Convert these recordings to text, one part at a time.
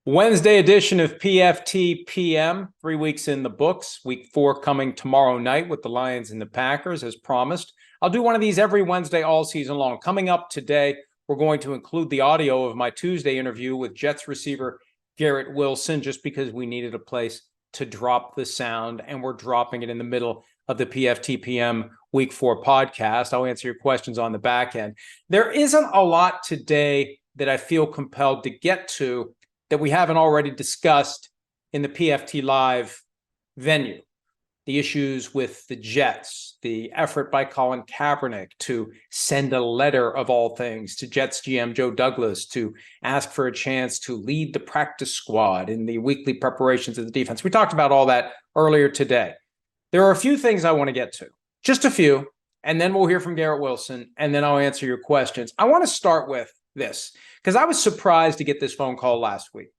Wednesday edition of PFT PM, 3 weeks in the books. Week 4 coming tomorrow night with the Lions and the Packers, as promised. I'll do one of these every Wednesday all season long. Coming up today, we're going to include the audio of my Tuesday interview with Jets receiver Garrett Wilson, just because we needed a place to drop the sound, and we're dropping it in the middle of the PFT PM Week 4 podcast. I'll answer your questions on the back end. There isn't a lot today that I feel compelled to get to that we haven't already discussed in the PFT Live venue. The issues with the Jets, the effort by Colin Kaepernick to send a letter of all things to Jets GM Joe Douglas to ask for a chance to lead the practice squad in the weekly preparations of the defense. We talked about all that earlier today. There are a few things I want to get to, just a few, and then we'll hear from Garrett Wilson, and then I'll answer your questions. I want to start with this, because I was surprised to get this phone call last week.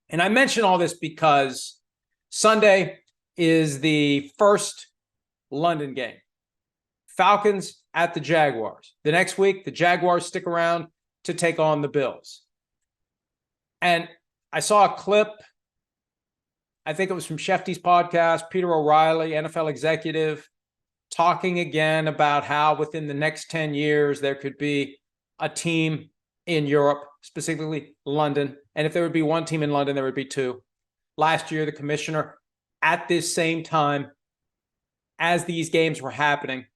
And I mention all this because Sunday is the first London game. Falcons at the Jaguars. The next week, the Jaguars stick around to take on the Bills. And I saw a clip, I think it was from Shefty's podcast, Peter O'Reilly, NFL executive, talking again about how within the next 10 years there could be a team in Europe, specifically London. And if there would be one team in London, there would be two. Last year, the commissioner, at this same time as these games were happening,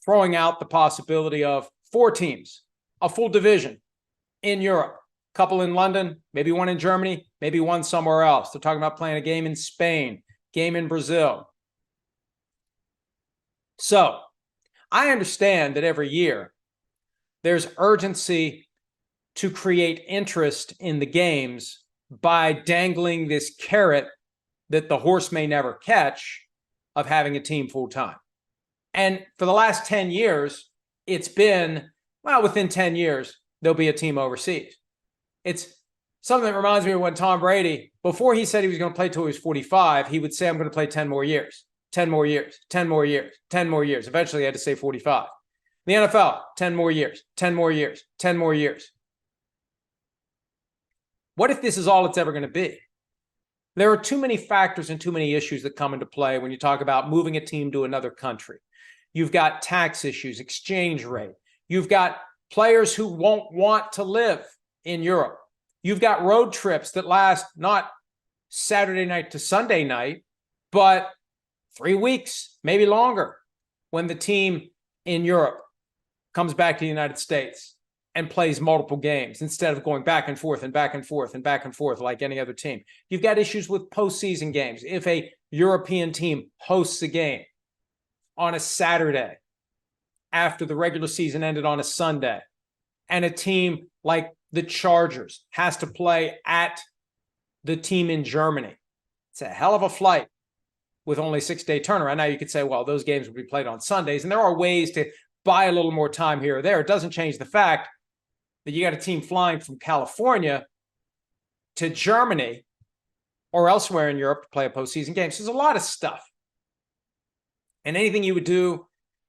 throwing out the possibility of 4 teams, a full division in Europe, a couple in London, maybe one in Germany, maybe one somewhere else. They're talking about playing a game in Spain, game in Brazil. So I understand that every year there's urgency to create interest in the games by dangling this carrot that the horse may never catch of having a team full time. And for the last 10 years, it's been, well, within 10 years, there'll be a team overseas. It's something that reminds me of when Tom Brady, before he said he was going to play till he was 45, he would say, I'm going to play 10 more years, 10 more years, 10 more years, 10 more years. Eventually, he had to say 45. The NFL, 10 more years, 10 more years, 10 more years. What if this is all it's ever going to be? There are too many factors and too many issues that come into play when you talk about moving a team to another country. You've got tax issues, exchange rate. You've got players who won't want to live in Europe. You've got road trips that last not Saturday night to Sunday night, but 3 weeks, maybe longer, when the team in Europe comes back to the United States and plays multiple games instead of going back and forth and back and forth and back and forth like any other team. You've got issues with postseason games. If a European team hosts a game on a Saturday after the regular season ended on a Sunday, and a team like the Chargers has to play at the team in Germany, it's a hell of a flight with only 6-day turnaround. Now you could say, well, those games will be played on Sundays, and there are ways to buy a little more time here or there. It doesn't change the fact that you got a team flying from California to Germany or elsewhere in Europe to play a postseason game. So there's a lot of stuff. And anything you would do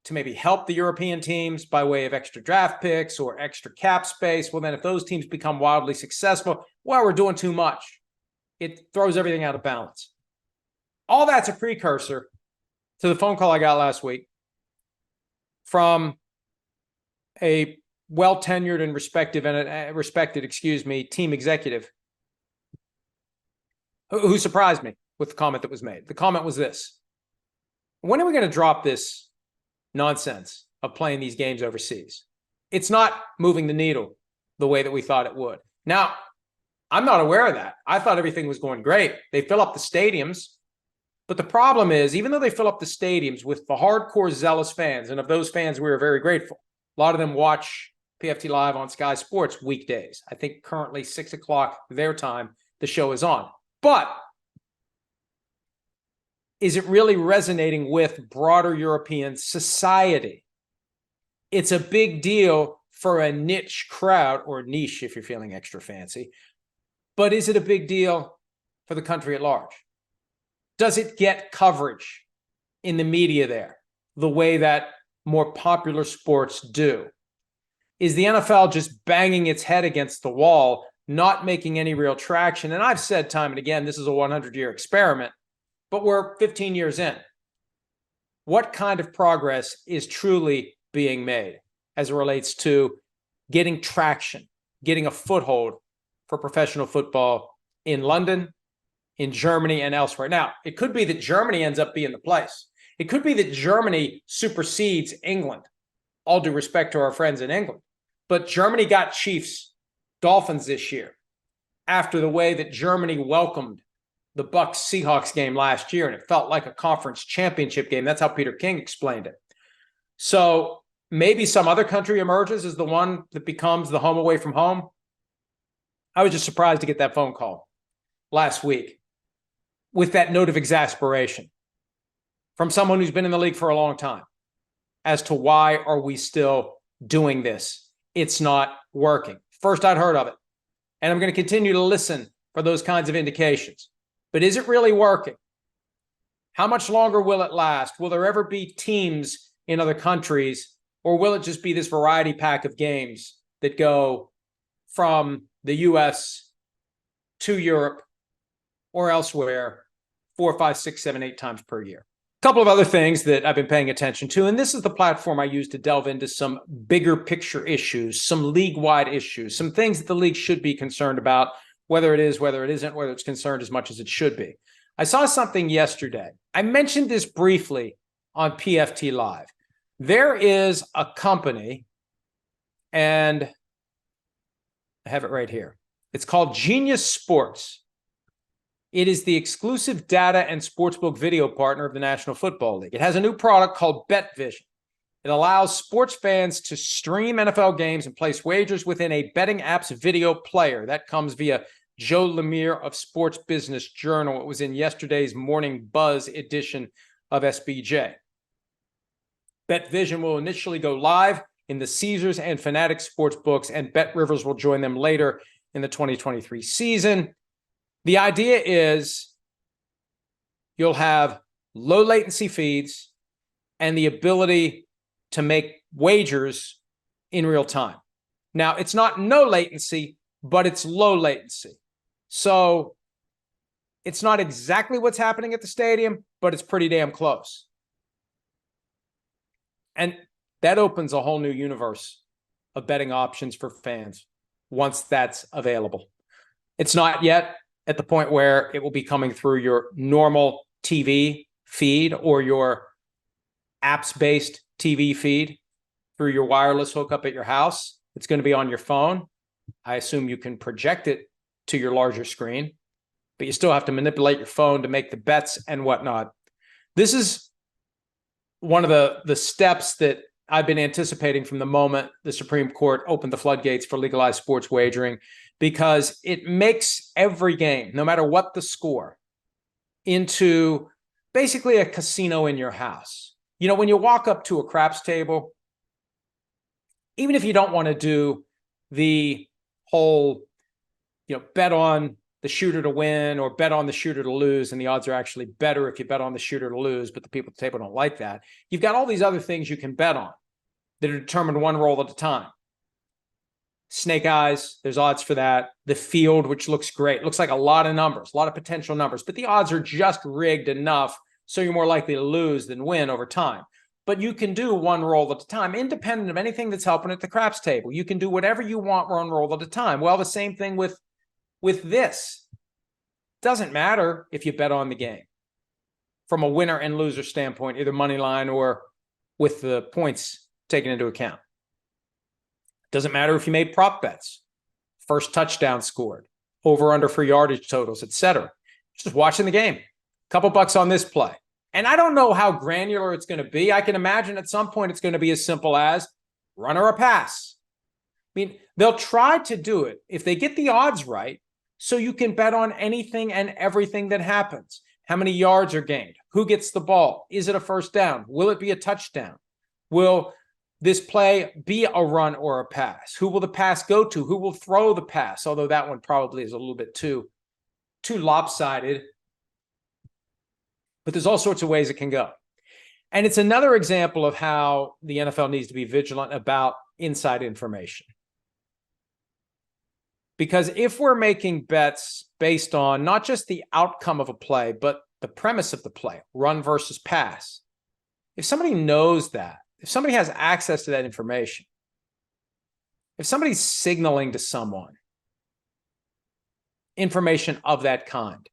to maybe help the European teams by way of extra draft picks or extra cap space, well, then if those teams become wildly successful, well, we're doing too much. It throws everything out of balance. All that's a precursor to the phone call I got last week from a well-tenured and respected team executive who surprised me with the comment that was made. The comment was this: when are we going to drop this nonsense of playing these games overseas? It's not moving the needle the way that we thought it would. Now, I'm not aware of that. I thought everything was going great. They fill up the stadiums. But the problem is, even though they fill up the stadiums with the hardcore zealous fans, and of those fans, we are very grateful. A lot of them watch PFT Live on Sky Sports weekdays. I think currently 6 o'clock their time, the show is on. But is it really resonating with broader European society? It's a big deal for a niche crowd, or niche if you're feeling extra fancy. But is it a big deal for the country at large? Does it get coverage in the media there the way that more popular sports do? Is the NFL just banging its head against the wall, not making any real traction. And I've said time and again, this is a 100-year experiment, but we're 15 years in. What kind of progress is truly being made as it relates to getting traction, getting a foothold for professional football in London, in Germany, and elsewhere? Now, it could be that Germany ends up being the place. It could be that Germany supersedes England. All due respect to our friends in England. But Germany got Chiefs Dolphins this year after the way that Germany welcomed the Bucs Seahawks game last year, and it felt like a conference championship game. That's how Peter King explained it. So maybe some other country emerges as the one that becomes the home away from home. I was just surprised to get that phone call last week with that note of exasperation from someone who's been in the league for a long time as to why are we still doing this? It's not working. First I'd heard of it, and I'm going to continue to listen for those kinds of indications. But is it really working? How much longer will it last? Will there ever be teams in other countries, or will it just be this variety pack of games that go from the US to Europe or elsewhere 4, 5, 6, 7, 8 times per year? A couple of other things that I've been paying attention to, and this is the platform I use to delve into some bigger picture issues, some league-wide issues, some things that the league should be concerned about, whether it is, whether it isn't, whether it's concerned as much as it should be. I saw something yesterday. I mentioned this briefly on PFT Live. There is a company, and I have it right here. It's called Genius Sports. It is the exclusive data and sportsbook video partner of the National Football League. It has a new product called BetVision. It allows sports fans to stream NFL games and place wagers within a betting app's video player. That comes via Joe Lemire of Sports Business Journal. It was in yesterday's Morning Buzz edition of SBJ. BetVision will initially go live in the Caesars and Fanatics sports books, and BetRivers will join them later in the 2023 season. The idea is you'll have low latency feeds and the ability to make wagers in real time. Now, it's not no latency, but it's low latency. So it's not exactly what's happening at the stadium, but it's pretty damn close. And that opens a whole new universe of betting options for fans once that's available. It's not yet at the point where it will be coming through your normal TV feed or your apps-based TV feed through your wireless hookup at your house. It's going to be on your phone. I assume you can project it to your larger screen, but you still have to manipulate your phone to make the bets and whatnot. This is one of the steps that I've been anticipating from the moment the Supreme Court opened the floodgates for legalized sports wagering, because it makes every game, no matter what the score, into basically a casino in your house. You know, when you walk up to a craps table, even if you don't want to do the whole, bet on the shooter to win or bet on the shooter to lose, and the odds are actually better if you bet on the shooter to lose, but the people at the table don't like that. You've got all these other things you can bet on that are determined one roll at a time. Snake eyes, there's odds for that. The field, which looks great, looks like a lot of numbers, a lot of potential numbers, but the odds are just rigged enough so you're more likely to lose than win over time. But you can do one roll at a time, independent of anything that's helping at the craps table. You can do whatever you want one roll at a time. Well, the same thing with this. Doesn't matter if you bet on the game from a winner and loser standpoint, either money line or with the points taken into account. Doesn't matter if you made prop bets, first touchdown scored, over under for yardage totals, etc. Just watching the game. Couple bucks on this play. And I don't know how granular it's going to be. I can imagine at some point it's going to be as simple as run or a pass. I mean, they'll try to do it if they get the odds right, so you can bet on anything and everything that happens. How many yards are gained? Who gets the ball? Is it a first down? Will it be a touchdown? Will this play be a run or a pass? Who will the pass go to? Who will throw the pass? Although that one probably is a little bit too lopsided. But there's all sorts of ways it can go. And it's another example of how the NFL needs to be vigilant about inside information. Because if we're making bets based on not just the outcome of a play, but the premise of the play, run versus pass, if somebody knows that, if somebody has access to that information, if somebody's signaling to someone information of that kind,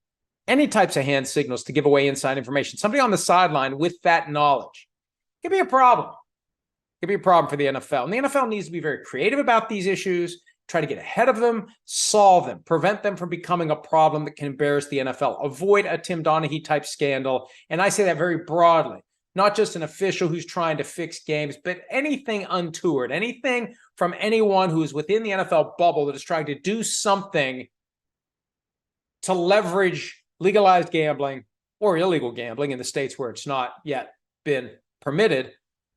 any types of hand signals to give away inside information, somebody on the sideline with that knowledge, it could be a problem. It could be a problem for the NFL. And the NFL needs to be very creative about these issues, try to get ahead of them, solve them, prevent them from becoming a problem that can embarrass the NFL, avoid a Tim Donaghy type scandal. And I say that very broadly, not just an official who's trying to fix games, but anything untoward, anything from anyone who is within the NFL bubble that is trying to do something to leverage legalized gambling or illegal gambling in the states where it's not yet been permitted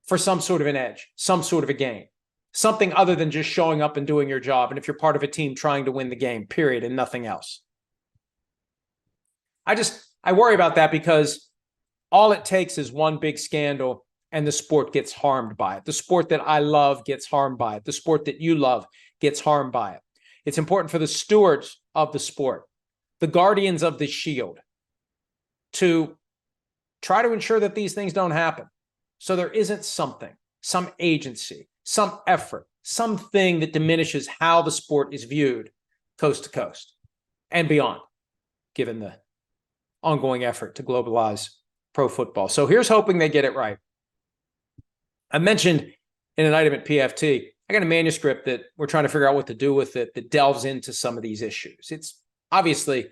for some sort of an edge, some sort of a gain, something other than just showing up and doing your job. And if you're part of a team trying to win the game, period, and nothing else. I worry about that because all it takes is one big scandal and the sport gets harmed by it. The sport that I love gets harmed by it. The sport that you love gets harmed by it. It's important for the stewards of the sport, the guardians of the shield, to try to ensure that these things don't happen. So there isn't something, some agency, some effort, something that diminishes how the sport is viewed coast to coast and beyond, given the ongoing effort to globalize pro football. So here's hoping they get it right. I mentioned in an item at PFT, I got a manuscript that we're trying to figure out what to do with it that delves into some of these issues. It's obviously,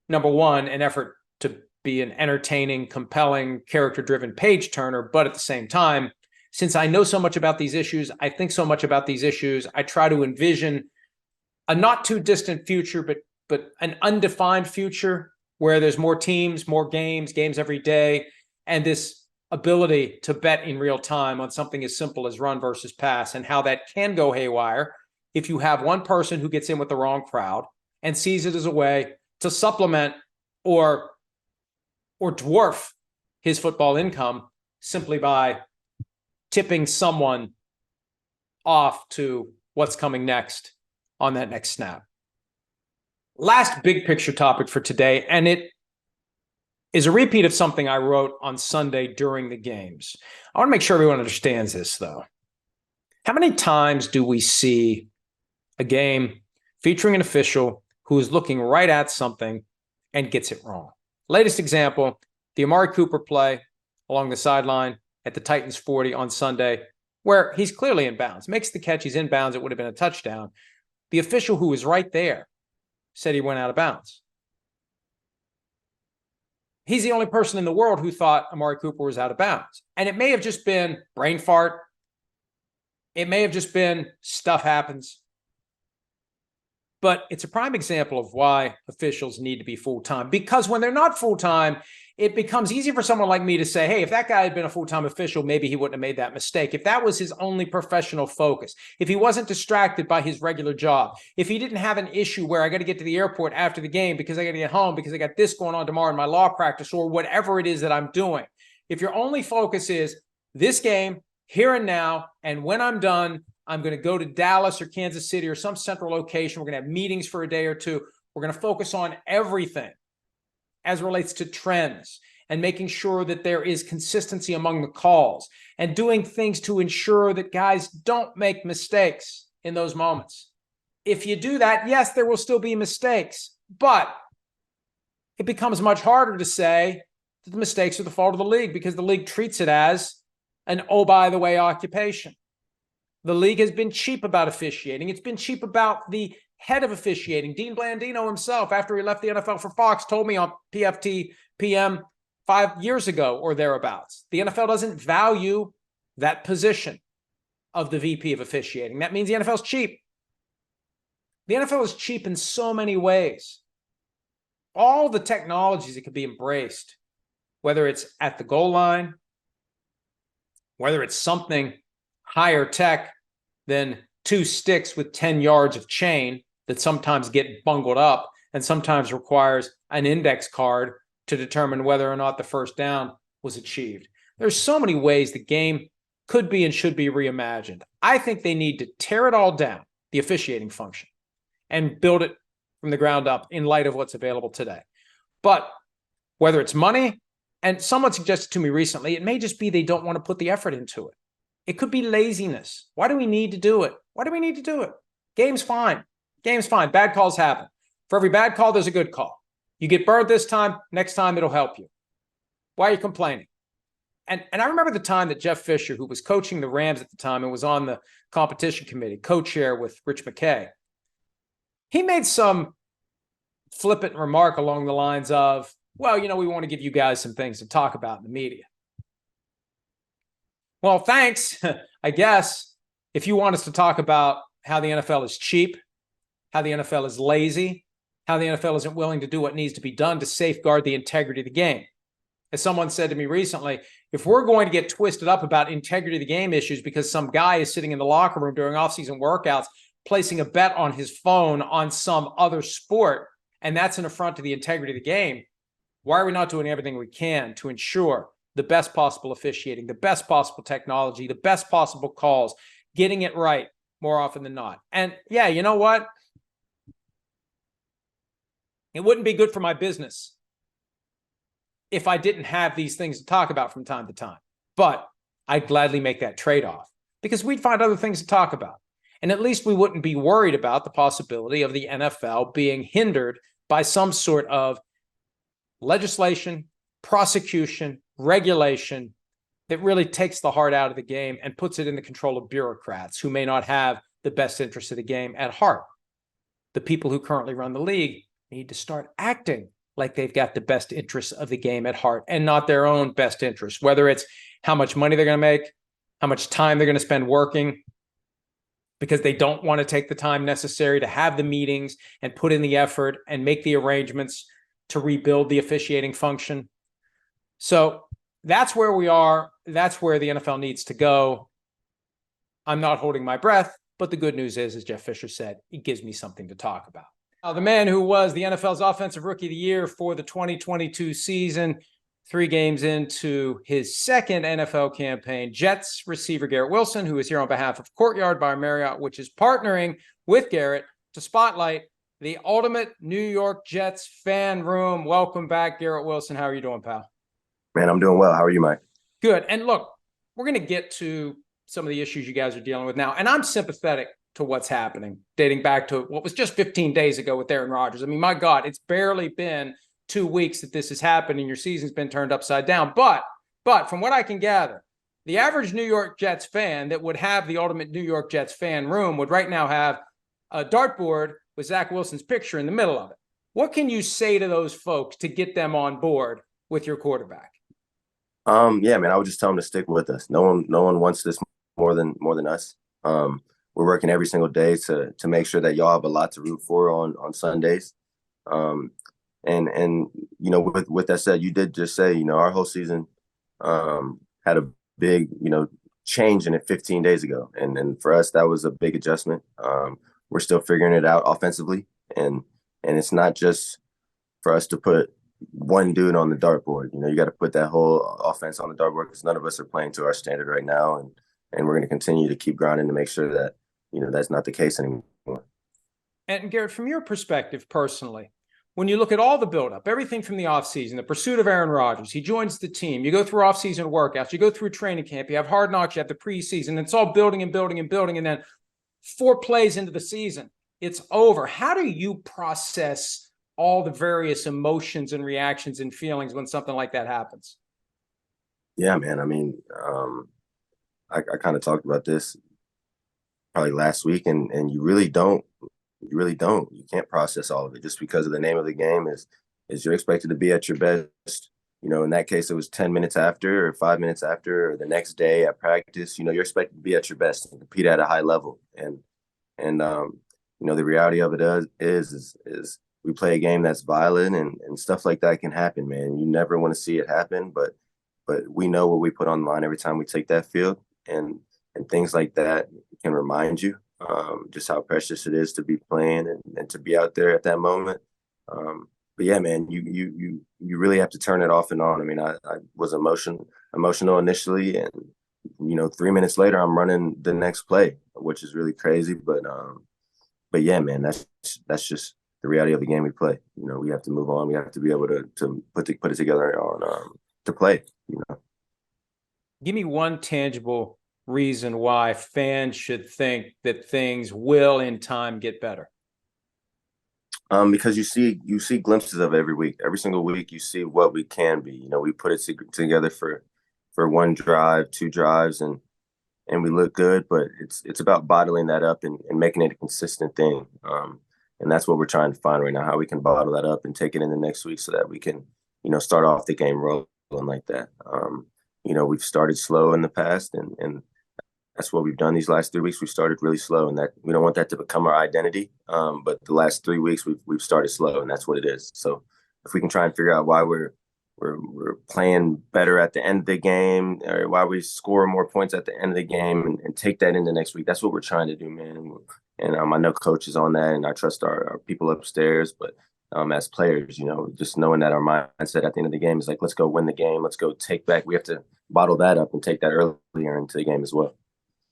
number one, an effort to be an entertaining, compelling, character-driven page turner, but at the same time, since I know so much about these issues, I think so much about these issues, I try to envision a not too distant future, but an undefined future where there's more teams, more games every day, and this ability to bet in real time on something as simple as run versus pass and how that can go haywire if you have one person who gets in with the wrong crowd and sees it as a way to supplement or dwarf his football income simply by tipping someone off to what's coming next on that next snap. Last big picture topic for today, and it is a repeat of something I wrote on Sunday during the games. I want to make sure everyone understands this, though. How many times do we see a game featuring an official who is looking right at something and gets it wrong? Latest example, the Amari Cooper play along the sideline at the Titans 40 on Sunday, where he's clearly in bounds, makes the catch, he's in bounds, it would have been a touchdown. The official who was right there said he went out of bounds. He's the only person in the world who thought Amari Cooper was out of bounds. And it may have just been brain fart. It may have just been stuff happens. But it's a prime example of why officials need to be full-time. Because when they're not full-time, it becomes easy for someone like me to say, hey, if that guy had been a full-time official, maybe he wouldn't have made that mistake. If that was his only professional focus, if he wasn't distracted by his regular job, if he didn't have an issue where I got to get to the airport after the game because I got to get home because I got this going on tomorrow in my law practice or whatever it is that I'm doing. If your only focus is this game, here and now, and when I'm done, I'm going to go to Dallas or Kansas City or some central location. We're going to have meetings for a day or two. We're going to focus on everything as relates to trends and making sure that there is consistency among the calls and doing things to ensure that guys don't make mistakes in those moments. If you do that, yes, there will still be mistakes, but it becomes much harder to say that the mistakes are the fault of the league because the league treats it as an oh, by the way occupation. The league has been cheap about officiating. It's been cheap about the head of officiating. Dean Blandino himself, after he left the NFL for Fox, told me on PFT PM 5 years ago or thereabouts, the NFL doesn't value that position of the VP of officiating. That means the NFL is cheap. The NFL is cheap in so many ways. All the technologies that could be embraced, whether it's at the goal line, whether it's something higher tech than 2 sticks with 10 yards of chain that sometimes get bungled up and sometimes requires an index card to determine whether or not the first down was achieved. There's so many ways the game could be and should be reimagined. I think they need to tear it all down, the officiating function, and build it from the ground up in light of what's available today. But whether it's money, and someone suggested to me recently, it may just be they don't want to put the effort into it. It could be laziness. Why do we need to do it? Why do we need to do it? Game's fine. Game's fine. Bad calls happen. For every bad call, there's a good call. You get burned this time, next time it'll help you. Why are you complaining? And I remember the time that Jeff Fisher, who was coaching the Rams at the time and was on the competition committee, co-chair with Rich McKay, he made some flippant remark along the lines of, well, we want to give you guys some things to talk about in the media. Well, thanks, I guess, if you want us to talk about how the NFL is cheap, how the NFL is lazy, how the NFL isn't willing to do what needs to be done to safeguard the integrity of the game. As someone said to me recently, if we're going to get twisted up about integrity of the game issues because some guy is sitting in the locker room during off-season workouts, placing a bet on his phone on some other sport, and that's an affront to the integrity of the game, why are we not doing everything we can to ensure the best possible officiating, the best possible technology, the best possible calls, getting it right more often than not? And yeah, you know what? It wouldn't be good for my business if I didn't have these things to talk about from time to time. But I'd gladly make that trade-off because we'd find other things to talk about. And at least we wouldn't be worried about the possibility of the NFL being hindered by some sort of legislation, prosecution, regulation that really takes the heart out of the game and puts it in the control of bureaucrats who may not have the best interest of the game at heart. The people who currently run the league need to start acting like they've got the best interests of the game at heart and not their own best interests, whether it's how much money they're going to make, how much time they're going to spend working, because they don't want to take the time necessary to have the meetings and put in the effort and make the arrangements to rebuild the officiating function. So that's where we are. That's where the NFL needs to go. I'm not holding my breath, but the good news is, as Jeff Fisher said, it gives me something to talk about. Now, the man who was the NFL's Offensive Rookie of the Year for the 2022 season, 3 games into his second NFL campaign, Jets receiver Garrett Wilson, who is here on behalf of Courtyard by Marriott, which is partnering with Garrett to spotlight the ultimate New York Jets fan room. Welcome back, Garrett Wilson. How are you doing, pal? Man, I'm doing well. How are you, Mike? Good. And look, we're going to get to some of the issues you guys are dealing with now. And I'm sympathetic to what's happening, dating back to what was just 15 days ago with Aaron Rodgers. I mean, my God, it's barely been 2 weeks that this has happened and your season's been turned upside down. But from what I can gather, the average New York Jets fan that would have the ultimate New York Jets fan room would right now have a dartboard with Zach Wilson's picture in the middle of it. What can you say to those folks to get them on board with your quarterback? Yeah, man, I would just tell them to stick with us. No one wants this more than us. We're working every single day to make sure that y'all have a lot to root for on Sundays. And with that said, you did just say, our whole season had a big, change in it 15 days ago. And for us, that was a big adjustment. We're still figuring it out offensively. And it's not just for us to put one dude on the dartboard. You got to put that whole offense on the dartboard because none of us are playing to our standard right now. And we're going to continue to keep grinding to make sure that, that's not the case anymore. And Garrett, from your perspective personally, when you look at all the buildup, everything from the offseason, the pursuit of Aaron Rodgers, he joins the team, you go through offseason workouts, you go through training camp, you have hard knocks, you have the preseason, it's all building and building and building, and then 4 plays into the season, it's over. How do you process all the various emotions and reactions and feelings when something like that happens? Yeah, man. I mean, I kind of talked about this probably last week, and you really don't. You can't process all of it just because of the name of the game is you're expected to be at your best. In that case, it was 10 minutes after or 5 minutes after or the next day at practice. You're expected to be at your best and compete at a high level. And the reality of it is we play a game that's violent and stuff like that can happen, man. You never want to see it happen, but we know what we put on the line every time we take that field, and things like that can remind you just how precious it is to be playing and to be out there at that moment. But yeah, man, you really have to turn it off and on. I mean, I was emotional initially, and 3 minutes later, I'm running the next play, which is really crazy. But but yeah, man, that's just the reality of the game we play. You know, we have to move on. We have to be able to put it together on to play. You know, Give me one tangible reason why fans should think that things will in time get better. Because you see glimpses of every week, every single week. You see what we can be. You know, we put it together for one drive, two drives, and we look good. But it's about bottling that up and making it a consistent thing. And that's what we're trying to find right now, how we can bottle that up and take it in the next week so that we can, you know, start off the game rolling like that. You know, we've started slow in the past, and that's what we've done these last 3 weeks. We started really slow, and that we don't want that to become our identity. But the last 3 weeks we've started slow, and that's what it is. So if we can try and figure out why we're playing better at the end of the game, or why we score more points at the end of the game, and take that into next week, that's what we're trying to do, man. And I know coach is on that, and I trust our people upstairs. But as players, you know, just knowing that our mindset at the end of the game is like, let's go win the game. Let's go take back. We have to bottle that up and take that earlier into the game as well.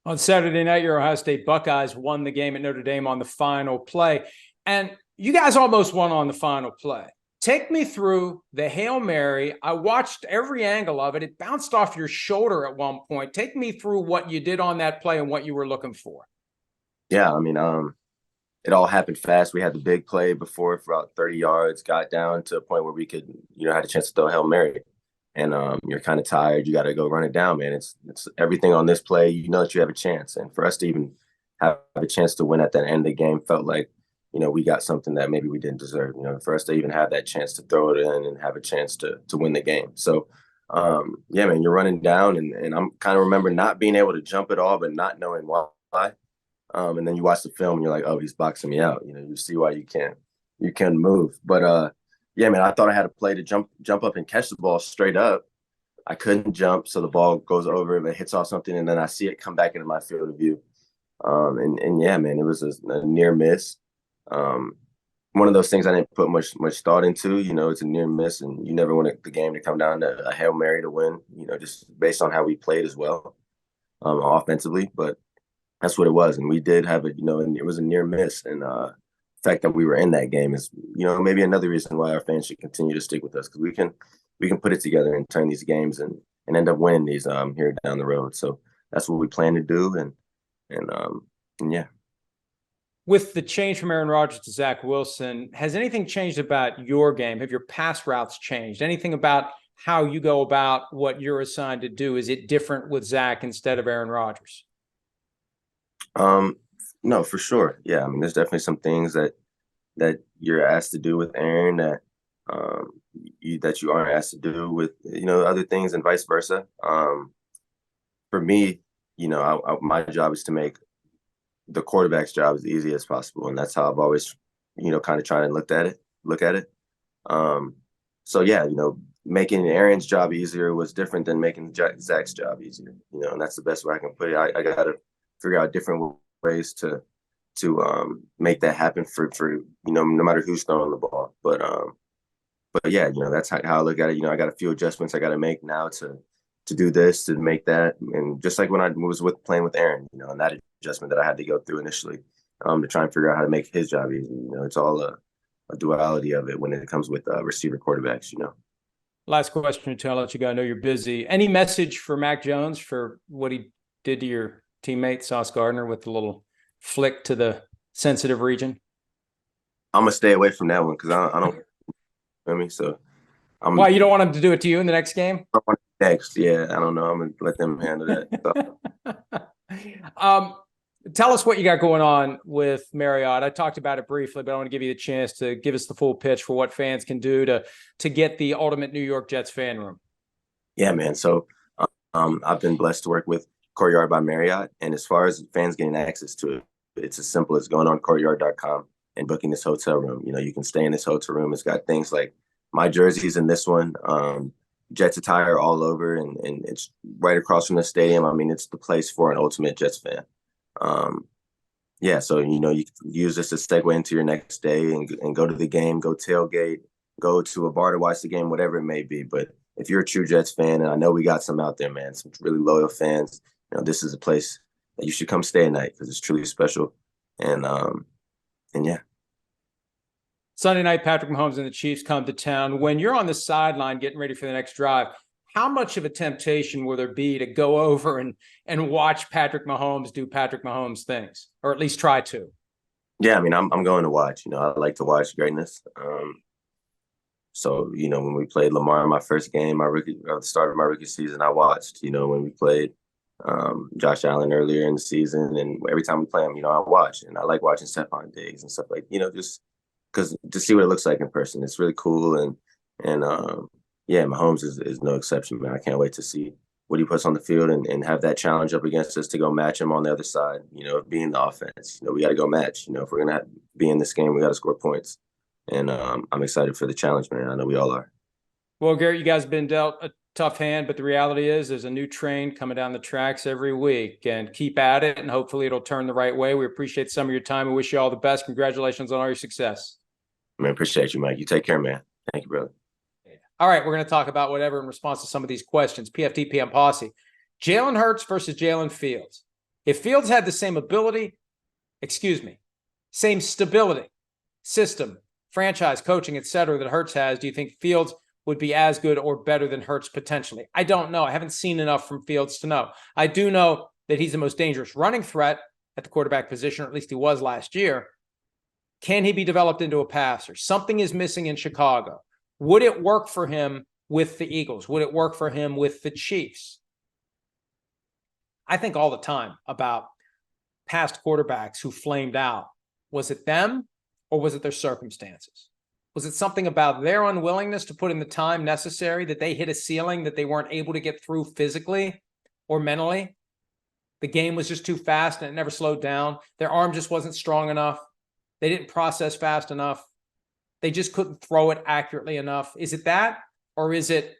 On Saturday night, your Ohio State Buckeyes won the game at Notre Dame on the final play. And you guys almost won on the final play. Take me through the Hail Mary. I watched every angle of it. It bounced off your shoulder at one point. Take me through what you did on that play and what you were looking for. Yeah, I mean, it all happened fast. We had the big play before for about 30 yards, got down to a point where we could, you know, had a chance to throw a Hail Mary. And you're kind of tired. You got to go run it down, man. It's everything on this play. You know that you have a chance. And for us to even have a chance to win at the end of the game felt like, you know, we got something that maybe we didn't deserve. You know, for us to even have that chance to throw it in and have a chance to win the game. So, yeah, man, you're running down. And I'm kind of remember not being able to jump at all, but not knowing why. And then you watch the film and you're like, oh, he's boxing me out. You know, you see why you can't move. But yeah, man, I thought I had a play to jump up and catch the ball straight up. I couldn't jump, so the ball goes over and it hits off something, and then I see it come back into my field of view. And yeah, man, it was a near miss. One of those things I didn't put much thought into. You know, it's a near miss, and you never want the game to come down to a Hail Mary to win. You know, just based on how we played as well, offensively. But that's what it was, and we did have it. You know, and it was a near miss, and fact that we were in that game is, you know, maybe another reason why our fans should continue to stick with us, because we can put it together and turn these games and end up winning these here down the road. So that's what we plan to do, and yeah. With the change from Aaron Rodgers to Zach Wilson, has anything changed about your game? Have your pass routes changed? Anything about how you go about what you're assigned to do? Is it different with Zach instead of Aaron Rodgers? No, for sure. Yeah, I mean, there's definitely some things that you're asked to do with Aaron that you aren't asked to do with, you know, other things, and vice versa. For me, you know, my job is to make the quarterback's job as easy as possible, and that's how I've always, you know, kind of trying to look at it. So yeah, you know, making Aaron's job easier was different than making Zach's job easier. You know, and that's the best way I can put it. I got to figure out different ways to make that happen for you know, no matter who's throwing the ball. But yeah, you know, that's how I look at it. You know, I got a few adjustments I got to make now to do this, to make that, and just like when I was playing with Aaron, you know, and that adjustment that I had to go through initially, to try and figure out how to make his job easy. You know, it's all a duality of it when it comes with receiver quarterbacks. You know. Last question until I let you go. I know you're busy. Any message for Mac Jones for what he did to your teammate Sauce Gardner with the little flick to the sensitive region? I'm gonna stay away from that one because I don't. I mean, so why, you don't want him to do it to you in the next game? Next, yeah, I don't know. I'm gonna let them handle that. Tell us what you got going on with Marriott. I talked about it briefly, but I want to give you the chance to give us the full pitch for what fans can do to get the ultimate New York Jets fan room. Yeah, man. So I've been blessed to work with Courtyard by Marriott, and as far as fans getting access to it, it's as simple as going on courtyard.com and booking this hotel room. You know, you can stay in this hotel room. It's got things like my jerseys in this one, Jets attire all over, and it's right across from the stadium. I mean, it's the place for an ultimate Jets fan. Yeah, so, you know, you can use this to segue into your next day and go to the game, go tailgate, go to a bar to watch the game, whatever it may be. But if you're a true Jets fan, and I know we got some out there, man, some really loyal fans, you know, this is a place that you should come stay at night because it's truly special. And yeah. Sunday night, Patrick Mahomes and the Chiefs come to town. When you're on the sideline getting ready for the next drive, how much of a temptation will there be to go over and watch Patrick Mahomes do Patrick Mahomes things, or at least try to? Yeah, I mean, I'm going to watch. I like to watch greatness. So, when we played Lamar in my first game, the start of my rookie season, I watched. When we played Josh Allen earlier in the season, and every time we play him, I watch, and I like watching Stephon Diggs and stuff like, just because to see what it looks like in person, it's really cool. And yeah, Mahomes is no exception, man. I can't wait to see what he puts on the field and have that challenge up against us to go match him on the other side. Being the offense, we got to go match. If we're gonna be in this game, we got to score points. And I'm excited for the challenge, man. I know we all are. Well, Garrett, you guys have been dealt a tough hand, but the reality is there's a new train coming down the tracks every week, and keep at it, and hopefully it'll turn the right way. We appreciate some of your time. We wish you all the best. Congratulations on all your success. Man, appreciate you, Mike. You take care, man. Thank you, brother. All right, we're going to talk about whatever in response to some of these questions. PFT, PM Posse. Jalen Hurts versus Jalen Fields. If Fields had the same same stability, system, franchise, coaching, etc. that Hurts has, do you think Fields would be as good or better than Hurts potentially? I don't know. I haven't seen enough from Fields to know. I do know that he's the most dangerous running threat at the quarterback position, or at least he was last year. Can he be developed into a passer? Something is missing in Chicago. Would it work for him with the Eagles? Would it work for him with the Chiefs? I think all the time about past quarterbacks who flamed out. Was it them or was it their circumstances? Was it something about their unwillingness to put in the time necessary, that they hit a ceiling that they weren't able to get through physically or mentally? The game was just too fast and it never slowed down. Their arm just wasn't strong enough. They didn't process fast enough. They just couldn't throw it accurately enough. Is it that? Or is it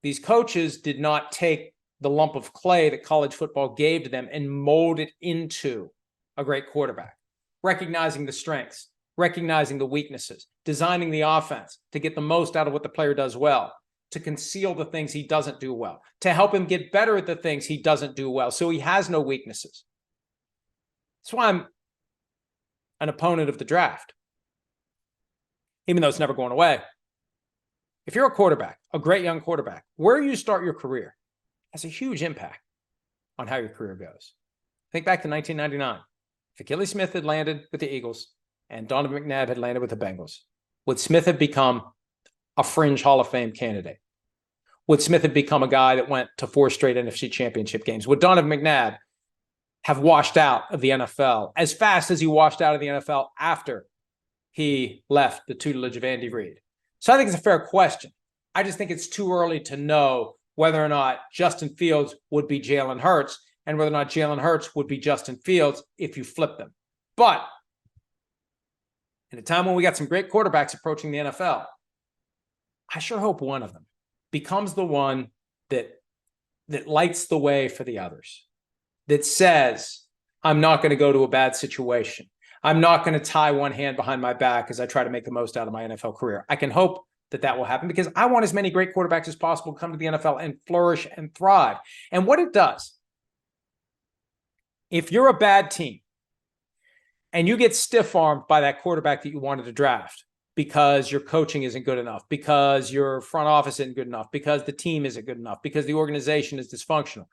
these coaches did not take the lump of clay that college football gave to them and mold it into a great quarterback? Recognizing the strengths, recognizing the weaknesses, designing the offense to get the most out of what the player does well, to conceal the things he doesn't do well, to help him get better at the things he doesn't do well, so he has no weaknesses. That's why I'm an opponent of the draft, even though it's never going away. If you're a quarterback, a great young quarterback, where you start your career has a huge impact on how your career goes. Think back to 1999. If Achilles Smith had landed with the Eagles and Donovan McNabb had landed with the Bengals, would Smith have become a fringe Hall of Fame candidate? Would Smith have become a guy that went to 4 straight NFC championship games? Would Donovan McNabb have washed out of the NFL as fast as he washed out of the NFL after he left the tutelage of Andy Reid? So I think it's a fair question. I just think it's too early to know whether or not Justin Fields would be Jalen Hurts and whether or not Jalen Hurts would be Justin Fields if you flip them. But in a time when we got some great quarterbacks approaching the NFL, I sure hope one of them becomes the one that lights the way for the others, that says, I'm not going to go to a bad situation. I'm not going to tie one hand behind my back as I try to make the most out of my NFL career. I can hope that will happen because I want as many great quarterbacks as possible to come to the NFL and flourish and thrive. And what it does, if you're a bad team and you get stiff-armed by that quarterback that you wanted to draft because your coaching isn't good enough, because your front office isn't good enough, because the team isn't good enough, because the organization is dysfunctional,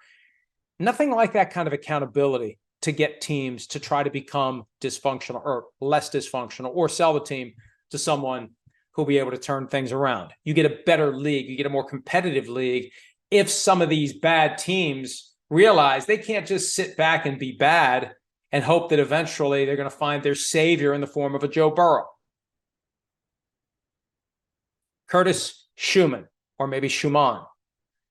nothing like that kind of accountability to get teams to try to become dysfunctional or less dysfunctional or sell the team to someone who'll be able to turn things around. You get a better league. You get a more competitive league if some of these bad teams realize they can't just sit back and be bad and hope that eventually they're going to find their savior in the form of a Joe Burrow. Curtis Schumann, or maybe Schumann.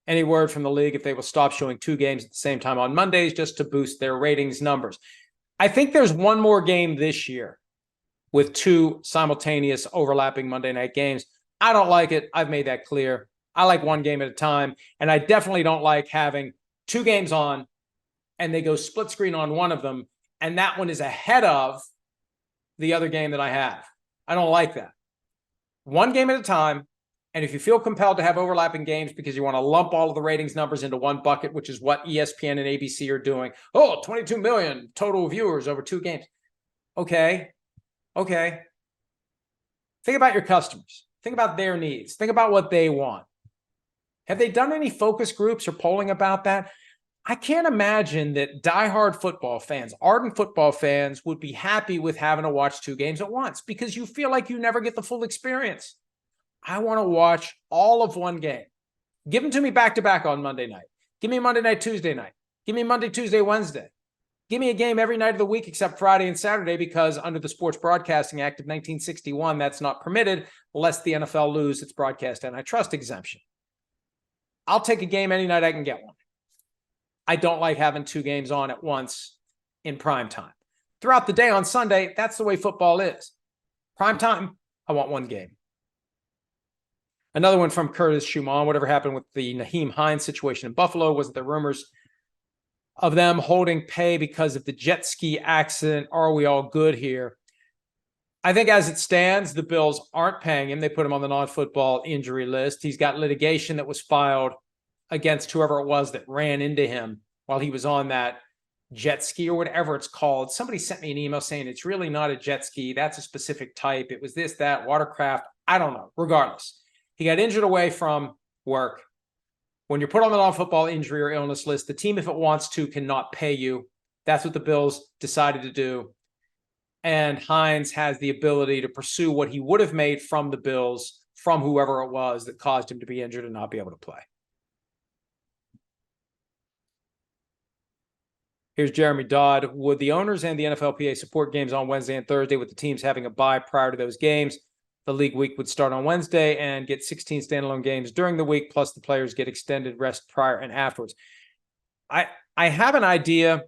Any word from the league if they will stop showing 2 games at the same time on Mondays just to boost their ratings numbers? I think there's one more game this year with 2 simultaneous overlapping Monday night games. I don't like it. I've made that clear. I like 1 game at a time, and I definitely don't like having 2 games on and they go split screen on one of them, and that one is ahead of the other game that I have. I don't like that. 1 game at a time, and if you feel compelled to have overlapping games because you want to lump all of the ratings numbers into one bucket, which is what ESPN and ABC are doing, 22 million total viewers over 2 games. Okay. Okay. Think about your customers. Think about their needs. Think about what they want. Have they done any focus groups or polling about that? I can't imagine that diehard football fans, ardent football fans, would be happy with having to watch 2 games at once because you feel like you never get the full experience. I want to watch all of one game. Give them to me back to back on Monday night. Give me Monday night, Tuesday night. Give me Monday, Tuesday, Wednesday. Give me a game every night of the week except Friday and Saturday because under the Sports Broadcasting Act of 1961, that's not permitted lest the NFL lose its broadcast antitrust exemption. I'll take a game any night I can get one. I don't like having 2 games on at once in prime time. Throughout the day on Sunday, that's the way football is. Prime time, I want 1 game. Another one from Curtis Schumann. Whatever happened with the Nyheim Hines situation in Buffalo? Wasn't there rumors of them holding pay because of the jet ski accident? Are we all good here? I think as it stands, the Bills aren't paying him. They put him on the non-football injury list. He's got litigation that was filed against whoever it was that ran into him while he was on that jet ski or whatever it's called. Somebody sent me an email saying it's really not a jet ski. That's a specific type. It was this, that, watercraft. I don't know. Regardless, he got injured away from work. When you're put on the non-football injury or illness list, the team, if it wants to, cannot pay you. That's what the Bills decided to do. And Hines has the ability to pursue what he would have made from the Bills from whoever it was that caused him to be injured and not be able to play. Here's Jeremy Dodd. Would the owners and the NFLPA support games on Wednesday and Thursday with the teams having a bye prior to those games? The league week would start on Wednesday and get 16 standalone games during the week, plus the players get extended rest prior and afterwards. I have an idea,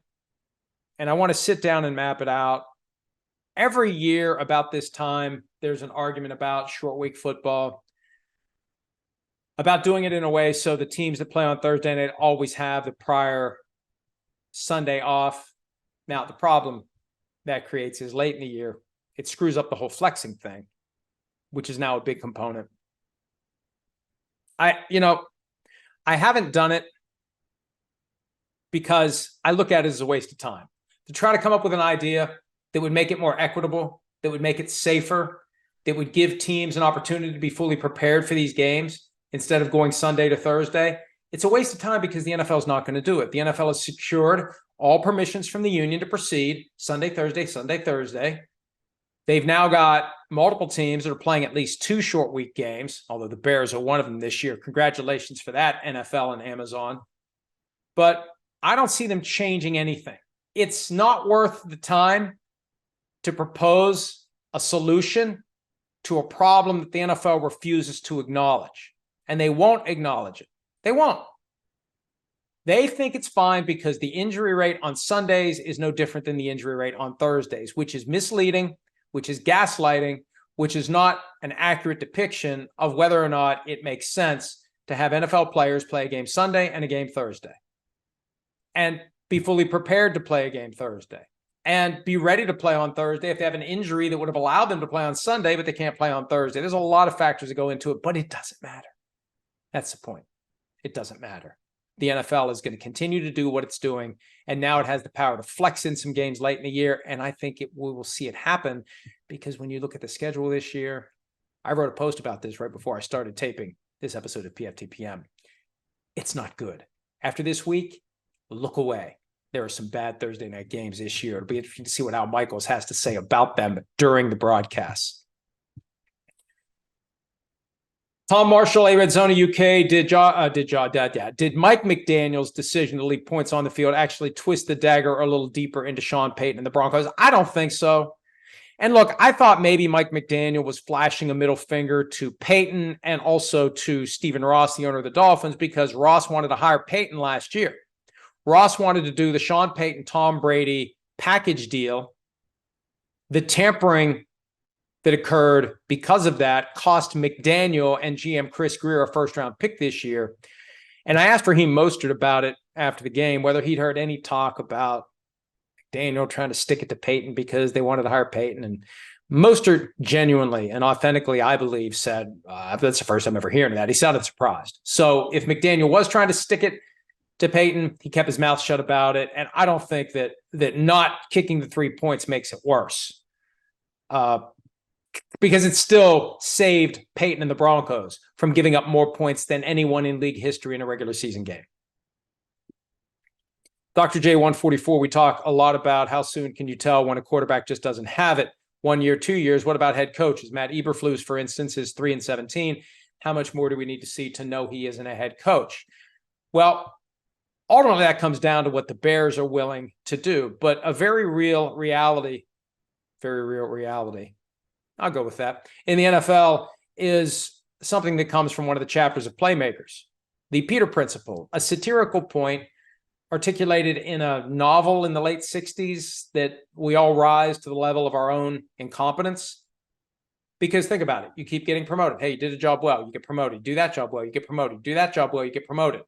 and I want to sit down and map it out. Every year about this time, there's an argument about short week football, about doing it in a way so the teams that play on Thursday night always have the prior Sunday off. Now, the problem that creates is late in the year, it screws up the whole flexing thing, which is now a big component. I haven't done it because I look at it as a waste of time. To try to come up with an idea that would make it more equitable, that would make it safer, that would give teams an opportunity to be fully prepared for these games instead of going Sunday to Thursday, it's a waste of time because the NFL is not going to do it. The NFL has secured all permissions from the union to proceed Sunday, Thursday, Sunday, Thursday. They've now got multiple teams that are playing at least 2 short week games, although the Bears are one of them this year. Congratulations for that, NFL and Amazon. But I don't see them changing anything. It's not worth the time to propose a solution to a problem that the NFL refuses to acknowledge. And they won't acknowledge it. They won't. They think it's fine because the injury rate on Sundays is no different than the injury rate on Thursdays, which is misleading, which is gaslighting, which is not an accurate depiction of whether or not it makes sense to have NFL players play a game Sunday and a game Thursday and be fully prepared to play a game Thursday and be ready to play on Thursday if they have an injury that would have allowed them to play on Sunday, but they can't play on Thursday. There's a lot of factors that go into it, but it doesn't matter. That's the point. It doesn't matter. The NFL is going to continue to do what it's doing, and now it has the power to flex in some games late in the year, and I think we will see it happen because when you look at the schedule this year, I wrote a post about this right before I started taping this episode of PFTPM. It's not good. After this week, look away. There are some bad Thursday night games this year. It'll be interesting to see what Al Michaels has to say about them during the broadcasts. Tom Marshall, Arizona, UK, did Mike McDaniel's decision to leave points on the field actually twist the dagger a little deeper into Sean Payton and the Broncos? I don't think so. And look, I thought maybe Mike McDaniel was flashing a middle finger to Payton and also to Stephen Ross, the owner of the Dolphins, because Ross wanted to hire Payton last year. Ross wanted to do the Sean Payton, Tom Brady package deal. The tampering that occurred because of that cost McDaniel and GM Chris Greer a first-round pick this year. And I asked Raheem Mostert about it after the game, whether he'd heard any talk about McDaniel trying to stick it to Payton because they wanted to hire Payton. And Mostert genuinely and authentically, I believe, said, that's the first time ever hearing that. He sounded surprised. So if McDaniel was trying to stick it to Peyton. He kept his mouth shut about it. And I don't think that not kicking the 3 points makes it worse. Because it still saved Peyton and the Broncos from giving up more points than anyone in league history in a regular season game. Dr. J144, we talk a lot about how soon can you tell when a quarterback just doesn't have it. 1 year, 2 years. What about head coaches? Matt Eberflus, for instance, is 3-17. How much more do we need to see to know he isn't a head coach? Well, ultimately that comes down to what the Bears are willing to do. But a very real reality, I'll go with that, in the NFL is something that comes from one of the chapters of Playmakers, the Peter Principle, a satirical point articulated in a novel in the late 60s that we all rise to the level of our own incompetence. Because think about it. You keep getting promoted. Hey, you did a job well, you get promoted. You do that job well, you get promoted. You do that job well, you get promoted.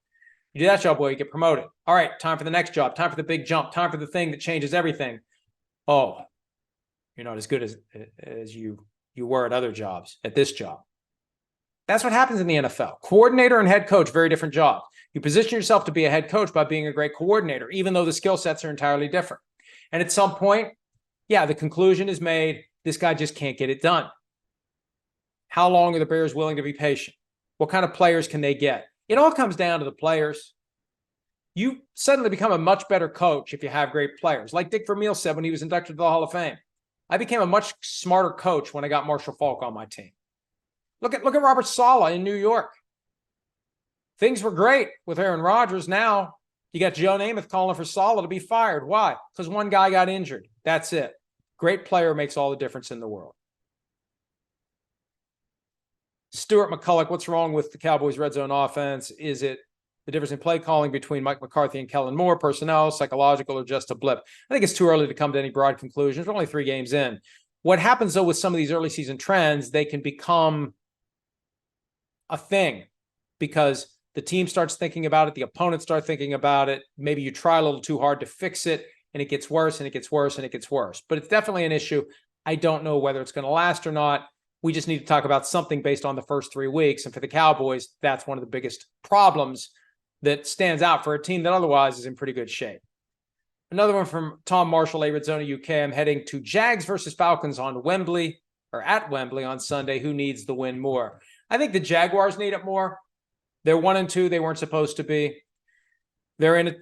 You do that job well, you get promoted. All right, time for the next job, time for the big jump, time for the thing that changes everything. Oh, you're not as good as you were at other jobs, at this job. That's what happens in the NFL. Coordinator and head coach, very different jobs. You position yourself to be a head coach by being a great coordinator, even though the skill sets are entirely different. And at some point, yeah, the conclusion is made, this guy just can't get it done. How long are the Bears willing to be patient? What kind of players can they get? It all comes down to the players. You suddenly become a much better coach if you have great players. Like Dick Vermeil said when he was inducted to the Hall of Fame. I became a much smarter coach when I got Marshall Faulk on my team. Look at Robert Saleh in New York. Things were great with Aaron Rodgers. Now you got Joe Namath calling for Saleh to be fired. Why? Because one guy got injured. That's it. Great player makes all the difference in the world. Stuart McCulloch, what's wrong with the Cowboys' red zone offense? Is it the difference in play calling between Mike McCarthy and Kellen Moore, personnel, psychological, or just a blip? I think it's too early to come to any broad conclusions. We're only 3 games in. What happens, though, with some of these early season trends, they can become a thing because the team starts thinking about it, the opponents start thinking about it. Maybe you try a little too hard to fix it, and it gets worse, and it gets worse, and it gets worse. But it's definitely an issue. I don't know whether it's going to last or not. We just need to talk about something based on the first 3 weeks. And for the Cowboys, that's one of the biggest problems that stands out for a team that otherwise is in pretty good shape. Another one from Tom Marshall, Arizona, UK. I'm heading to Jags versus Falcons on Wembley, or at Wembley on Sunday. Who needs the win more? I think the Jaguars need it more. They're 1-2. They weren't supposed to be. They're in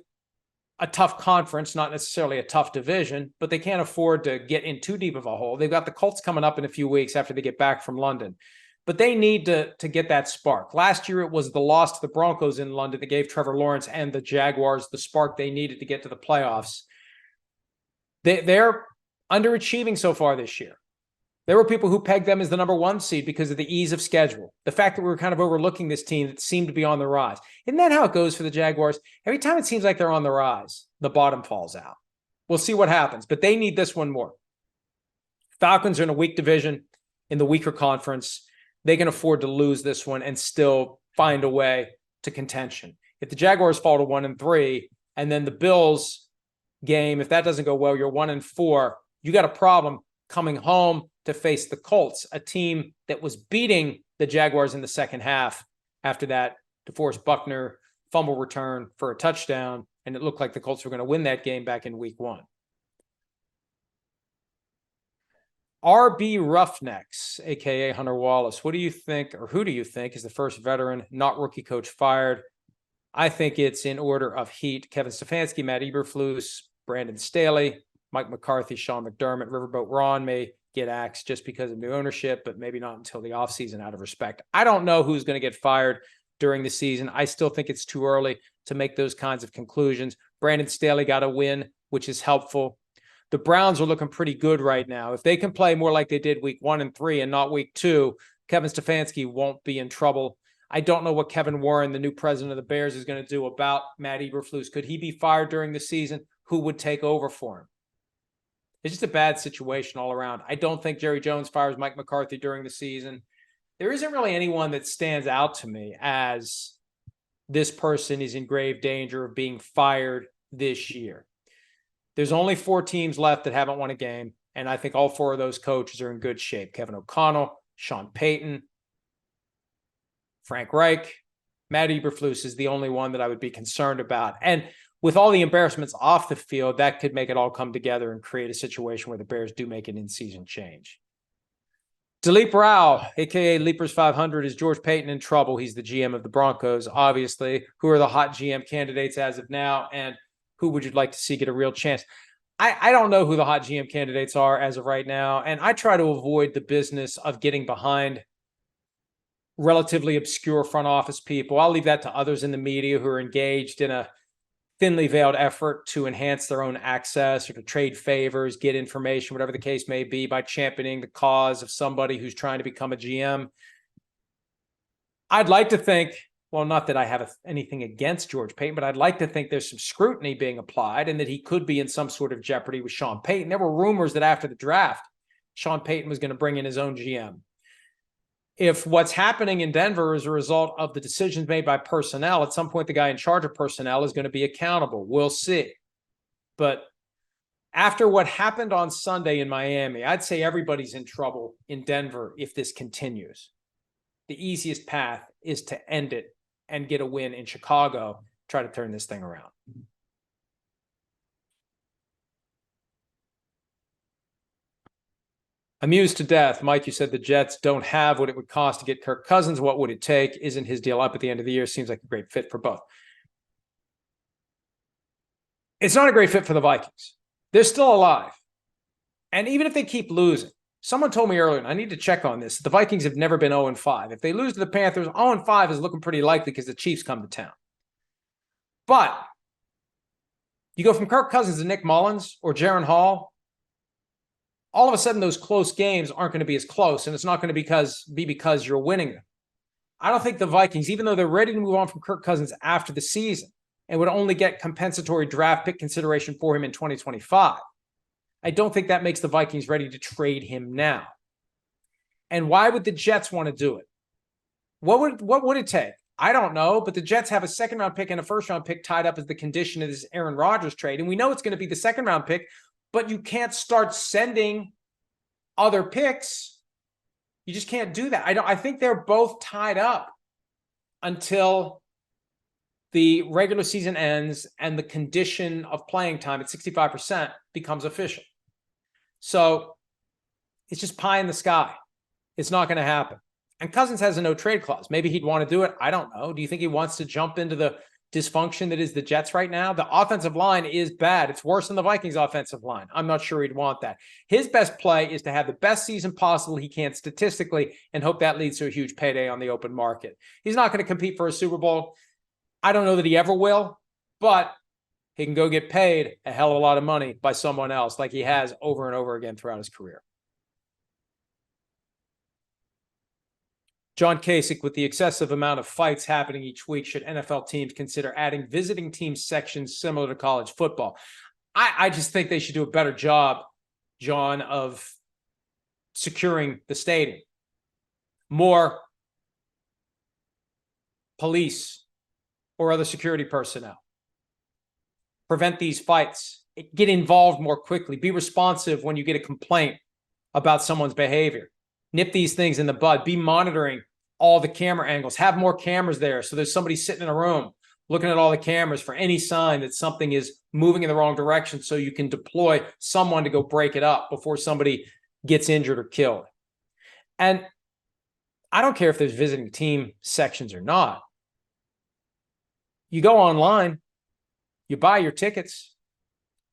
a tough conference, not necessarily a tough division, but they can't afford to get in too deep of a hole. They've got the Colts coming up in a few weeks after they get back from London. But they need to get that spark. Last year, it was the loss to the Broncos in London that gave Trevor Lawrence and the Jaguars the spark they needed to get to the playoffs. They're underachieving so far this year. There were people who pegged them as the number 1 seed because of the ease of schedule. The fact that we were kind of overlooking this team that seemed to be on the rise. Isn't that how it goes for the Jaguars? Every time it seems like they're on the rise, the bottom falls out. We'll see what happens, but they need this one more. Falcons are in a weak division in the weaker conference. They can afford to lose this one and still find a way to contention. If the Jaguars fall to 1-3, and then the Bills game, if that doesn't go well, you're 1-4, you got a problem coming home to face the Colts, a team that was beating the Jaguars in the second half after that DeForest Buckner fumble return for a touchdown, and it looked like the Colts were going to win that game back in week 1. RB Roughnecks, a.k.a. Hunter Wallace, what do you think, or who do you think is the first veteran, not rookie coach fired? I think it's in order of heat. Kevin Stefanski, Matt Eberflus, Brandon Staley, Mike McCarthy, Sean McDermott. Riverboat Ron may get axed just because of new ownership, but maybe not until the offseason out of respect. I don't know who's going to get fired during the season. I still think it's too early to make those kinds of conclusions. Brandon Staley got a win, which is helpful. The Browns are looking pretty good right now. If they can play more like they did week 1 and 3 and not week 2, Kevin Stefanski won't be in trouble. I don't know what Kevin Warren, the new president of the Bears, is going to do about Matt Eberflus. Could he be fired during the season? Who would take over for him? It's just a bad situation all around. I don't think Jerry Jones fires Mike McCarthy during the season. There isn't really anyone that stands out to me as this person is in grave danger of being fired this year. There's only 4 teams left that haven't won a game, and I think all 4 of those coaches are in good shape. Kevin O'Connell, Sean Payton, Frank Reich, Matt Eberflus is the only one that I would be concerned about. And with all the embarrassments off the field, that could make it all come together and create a situation where the Bears do make an in-season change. Dilip Rao, a.k.a. Leapers 500, is George Payton in trouble? He's the GM of the Broncos, obviously. Who are the hot GM candidates as of now, and who would you like to see get a real chance? I don't know who the hot GM candidates are as of right now, and I try to avoid the business of getting behind relatively obscure front office people. I'll leave that to others in the media who are engaged in a thinly veiled effort to enhance their own access or to trade favors, get information, whatever the case may be, by championing the cause of somebody who's trying to become a GM. I'd like to think, well, not that I have anything against George Payton, but I'd like to think there's some scrutiny being applied and that he could be in some sort of jeopardy with Sean Payton. There were rumors that after the draft, Sean Payton was going to bring in his own GM. If what's happening in Denver is a result of the decisions made by personnel, at some point the guy in charge of personnel is going to be accountable. We'll see. But after what happened on Sunday in Miami, I'd say everybody's in trouble in Denver if this continues. The easiest path is to end it and get a win in Chicago, try to turn this thing around. Amused to death. Mike, you said the Jets don't have what it would cost to get Kirk Cousins. What would it take? Isn't his deal up at the end of the year? Seems like a great fit for both. It's not a great fit for the Vikings. They're still alive. And even if they keep losing, someone told me earlier, and I need to check on this, the Vikings have never been 0-5. If they lose to the Panthers, 0-5 is looking pretty likely because the Chiefs come to town. But you go from Kirk Cousins to Nick Mullins or Jaron Hall, all of a sudden those close games aren't going to be as close, and it's not going to be because you're winning them. I don't think the Vikings, even though they're ready to move on from Kirk Cousins after the season and would only get compensatory draft pick consideration for him in 2025, I don't think that makes the Vikings ready to trade him now. And why would the Jets want to do it? What would it take? I don't know, but the Jets have a second-round pick and a first-round pick tied up as the condition of this Aaron Rodgers trade, and we know it's going to be the second-round pick, but you can't start sending other picks. You just can't do that. I think they're both tied up until the regular season ends and the condition of playing time at 65% becomes official. So it's just pie in the sky. It's not going to happen. And Cousins has a no trade clause. Maybe he'd want to do it. I don't know. Do you think he wants to jump into the dysfunction that is the Jets right now? The offensive line is bad. It's worse than the Vikings offensive line. I'm not sure he'd want that. His best play is to have the best season possible he can statistically and hope that leads to a huge payday on the open market. He's not going to compete for a Super Bowl. I don't know that he ever will, but he can go get paid a hell of a lot of money by someone else like he has over and over again throughout his career. John Kasich, with the excessive amount of fights happening each week, should NFL teams consider adding visiting team sections similar to college football? I just think they should do a better job, John, of securing the stadium. More police or other security personnel. Prevent these fights. Get involved more quickly. Be responsive when you get a complaint about someone's behavior. Nip these things in the bud. Be monitoring all the camera angles. Have more cameras there so there's somebody sitting in a room looking at all the cameras for any sign that something is moving in the wrong direction so you can deploy someone to go break it up before somebody gets injured or killed. And I don't care if there's visiting team sections or not. You go online, you buy your tickets.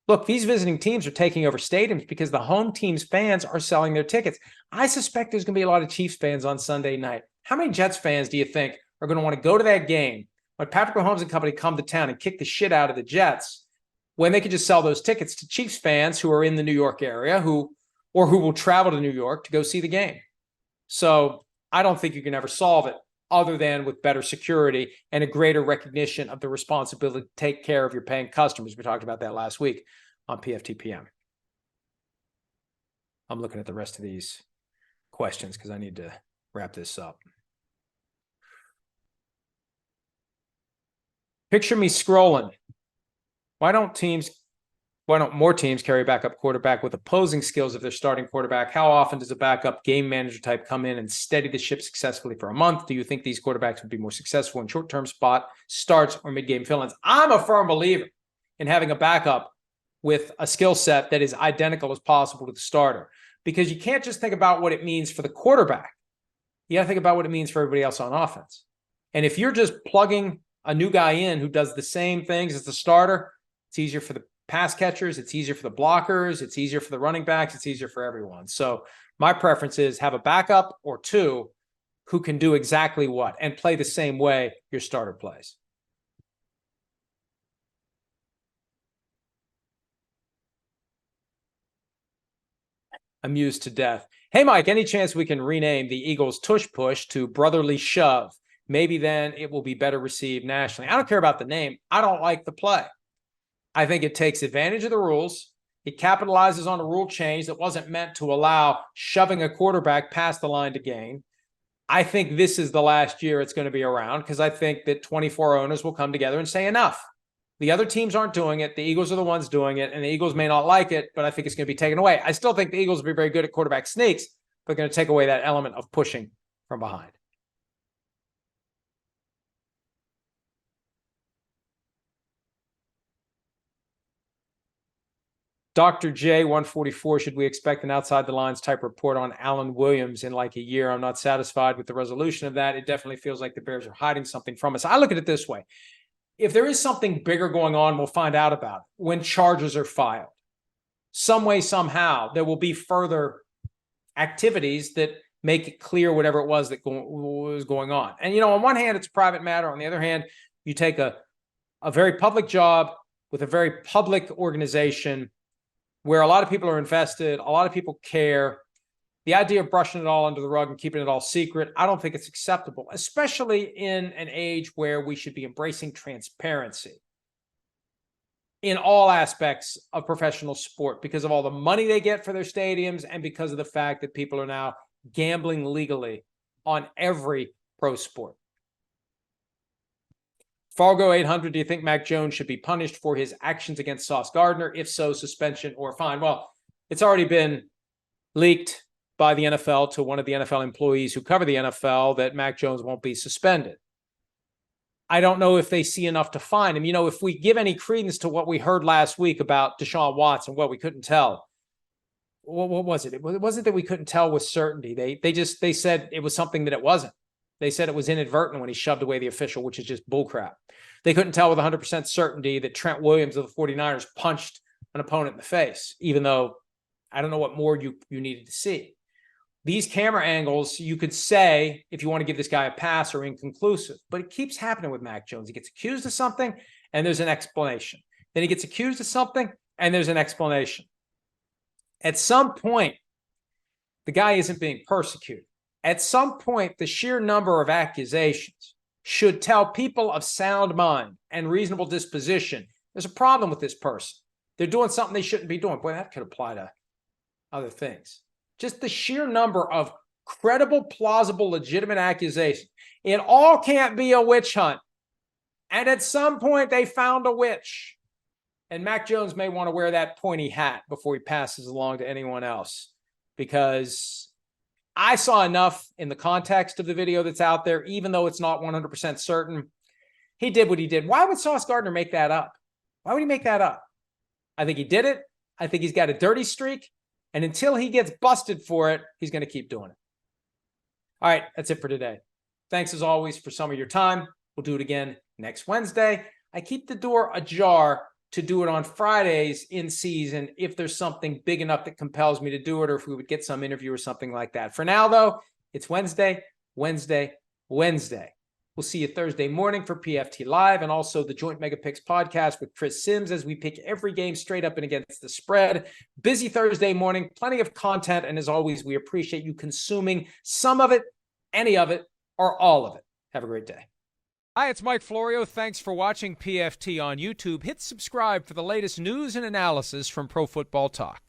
Look, these visiting teams are taking over stadiums because the home team's fans are selling their tickets. I suspect there's going to be a lot of Chiefs fans on Sunday night. How many Jets fans do you think are going to want to go to that game when Patrick Mahomes and company come to town and kick the shit out of the Jets when they could just sell those tickets to Chiefs fans who are in the New York area who will travel to New York to go see the game? So I don't think you can ever solve it other than with better security and a greater recognition of the responsibility to take care of your paying customers. We talked about that last week on PFTPM. I'm looking at the rest of these questions because I need to wrap this up. Picture me scrolling. Why don't teams Why don't more teams carry a backup quarterback with opposing skills if they're starting quarterback? How often does a backup game manager type come in and steady the ship successfully for a month? Do you think these quarterbacks would be more successful in short-term spot starts or mid-game fill-ins? I'm a firm believer in having a backup with a skill set that is identical as possible to the starter, because you can't just think about what it means for the quarterback. You got to think about what it means for everybody else on offense. And if you're just plugging a new guy in who does the same things as the starter, it's easier for the pass catchers, it's easier for the blockers, it's easier for the running backs, it's easier for everyone. So my preference is have a backup or two who can do exactly what and play the same way your starter plays. Amused to death. Hey, Mike, any chance we can rename the Eagles tush push to brotherly shove? Maybe then it will be better received nationally. I don't care about the name. I don't like the play. I think it takes advantage of the rules. It capitalizes on a rule change that wasn't meant to allow shoving a quarterback past the line to gain. I think this is the last year it's going to be around, because I think that 24 owners will come together and say enough. The other teams aren't doing it. The Eagles are the ones doing it, and the Eagles may not like it, but I think it's going to be taken away. I still think the Eagles will be very good at quarterback sneaks, but they're going to take away that element of pushing from behind. Dr. J 144, should we expect an outside the lines type report on Alan Williams in like a year? I'm not satisfied with the resolution of that. It definitely feels like the Bears are hiding something from us. I look at it this way. If there is something bigger going on, we'll find out about it when charges are filed. Some way, somehow, there will be further activities that make it clear whatever it was that was going on. And, you know, on one hand, it's a private matter. On the other hand, you take a very public job with a very public organization where a lot of people are invested, a lot of people care. The idea of brushing it all under the rug and keeping it all secret, I don't think it's acceptable, especially in an age where we should be embracing transparency in all aspects of professional sport because of all the money they get for their stadiums and because of the fact that people are now gambling legally on every pro sport. Fargo 800, do you think Mac Jones should be punished for his actions against Sauce Gardner? If so, suspension or fine? Well, it's already been leaked by the NFL to one of the NFL employees who cover the NFL that Mac Jones won't be suspended. I don't know if they see enough to fine him. You know, if we give any credence to what we heard last week about Deshaun Watson, well, we couldn't tell. What was it? It wasn't that we couldn't tell with certainty. They said it was something that it wasn't. They said it was inadvertent when he shoved away the official, which is just bullcrap. They couldn't tell with 100% certainty that Trent Williams of the 49ers punched an opponent in the face, even though I don't know what more you needed to see. These camera angles, you could say, if you want to give this guy a pass, are inconclusive, but it keeps happening with Mac Jones. He gets accused of something, and there's an explanation. Then he gets accused of something, and there's an explanation. At some point, the guy isn't being persecuted. At some point, the sheer number of accusations should tell people of sound mind and reasonable disposition there's a problem with this person. They're doing something they shouldn't be doing. Boy, that could apply to other things. Just the sheer number of credible, plausible, legitimate accusations. It all can't be a witch hunt. And at some point, they found a witch. And Mac Jones may want to wear that pointy hat before he passes along to anyone else, because I saw enough in the context of the video that's out there, even though it's not 100% certain. He did what he did. Why would Sauce Gardner make that up? Why would he make that up? I think he did it. I think he's got a dirty streak. And until he gets busted for it, he's going to keep doing it. All right, that's it for today. Thanks as always for some of your time. We'll do it again next Wednesday. I keep the door ajar to do it on Fridays in season if there's something big enough that compels me to do it, or if we would get some interview or something like that. For now, though, it's Wednesday, Wednesday, Wednesday. We'll see you Thursday morning for PFT Live and also the Joint Mega Picks podcast with Chris Sims as we pick every game straight up and against the spread. Busy Thursday morning, plenty of content, and as always, we appreciate you consuming some of it, any of it, or all of it. Have a great day. Hi, it's Mike Florio. Thanks for watching PFT on YouTube. Hit subscribe for the latest news and analysis from Pro Football Talk.